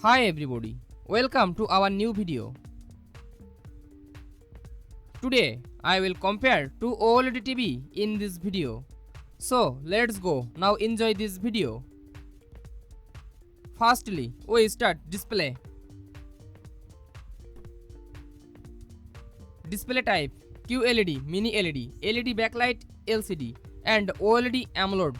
Hi everybody, welcome to our new video. Today I will compare two OLED TV in this video. So let's go, now enjoy this video. Firstly, we start display. Display type QLED, mini-LED, LED backlight LCD and OLED AMOLED.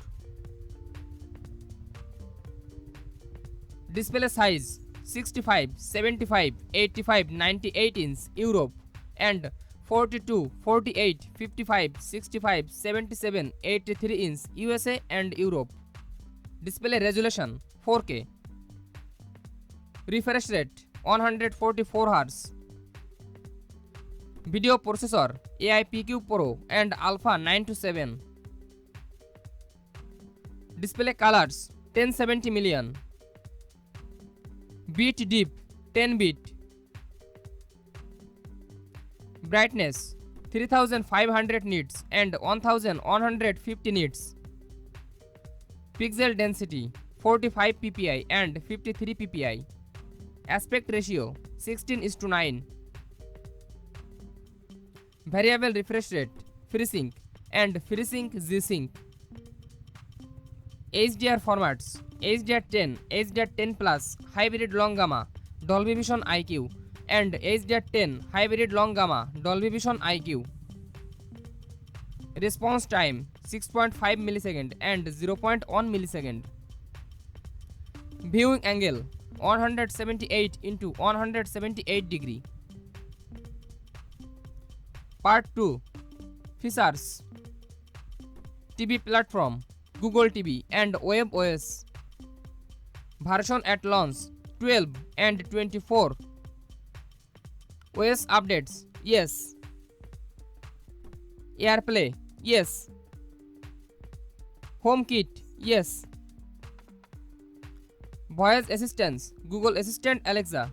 Display size 65, 75, 85, 98 inch Europe and 42, 48, 55, 65, 77, 83 inch USA and Europe. Display resolution 4K. Refresh rate 144 Hz. Video processor AI PQ Pro and Alpha 927. Display colors 1070 million. Bit deep 10 bit. Brightness 3500 nits and 1150 nits. Pixel density 45 ppi and 53 ppi. Aspect ratio 16:9. Variable refresh rate, FreeSync and FreeSync G-Sync. HDR formats HDR10, HDR10 Plus, Hybrid Long Gamma, Dolby Vision IQ and HDR10 Hybrid Long Gamma, Dolby Vision IQ. Response time 6.5 millisecond and 0.1 millisecond. Viewing angle 178 into 178 degree. Part 2. Features. TV platform Google TV and webOS. Version at launch 12 and 24. OS updates yes. AirPlay yes. HomeKit yes. Voice assistance Google Assistant Alexa.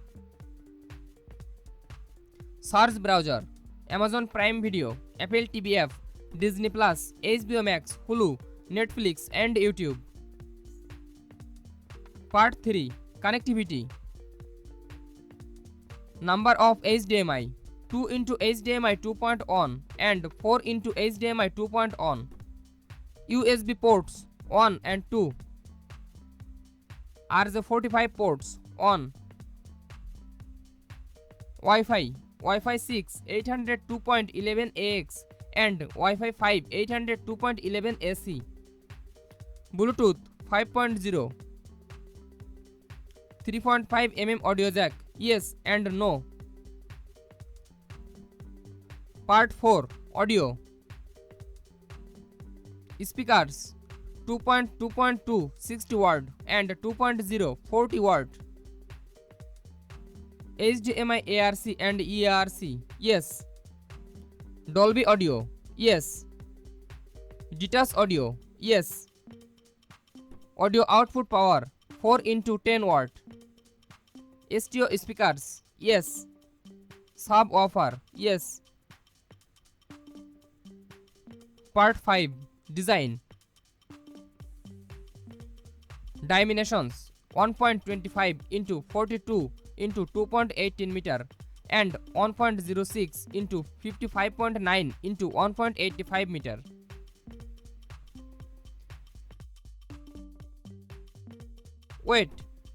Search browser Amazon Prime Video, Apple TV app, Disney Plus, HBO Max, Hulu, Netflix and YouTube. Part 3. Connectivity. Number of HDMI 2 into HDMI 2.1 and 4 into HDMI 2.1. USB ports 1 and 2. RJ45 ports on. Wi-Fi 6 802.11ax and Wi-Fi 5 802.11ac. Bluetooth 5.0. 3.5 mm audio jack yes and no. Part 4. Audio. Speakers 2.2 60 watt and 2.0 40 watt. HDMI ARC and EARC yes. Dolby audio yes. Detached audio yes. Audio output power 4 into 10 watt. Stereo speakers yes. Subwoofer yes. Part 5. Design. Dimensions 1.25 into 42 into 2.18 meter and 1.06 into 55.9 into 1.85 meter. Weight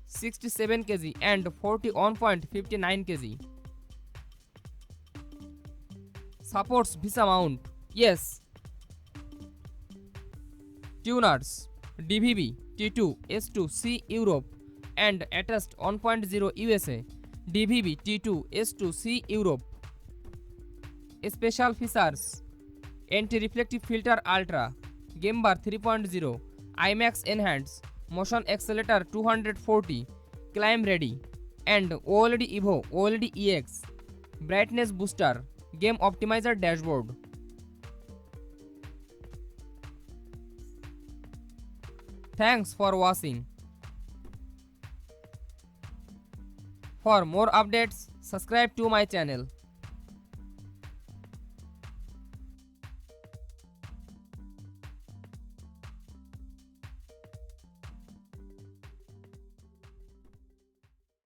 67 kg and 41.59 kg. Supports Visa mount yes. Tuners DVB T2 S2 C Europe and attached 1.0 USA. DVB T2 S2 C Europe. Special features: anti-reflective filter Ultra, Gambar 3.0, IMAX Enhanced, Motion Accelerator 240, Climb Ready, and OLED Evo OLED EX, Brightness Booster, Game Optimizer Dashboard. Thanks for watching. For more updates, subscribe to my channel.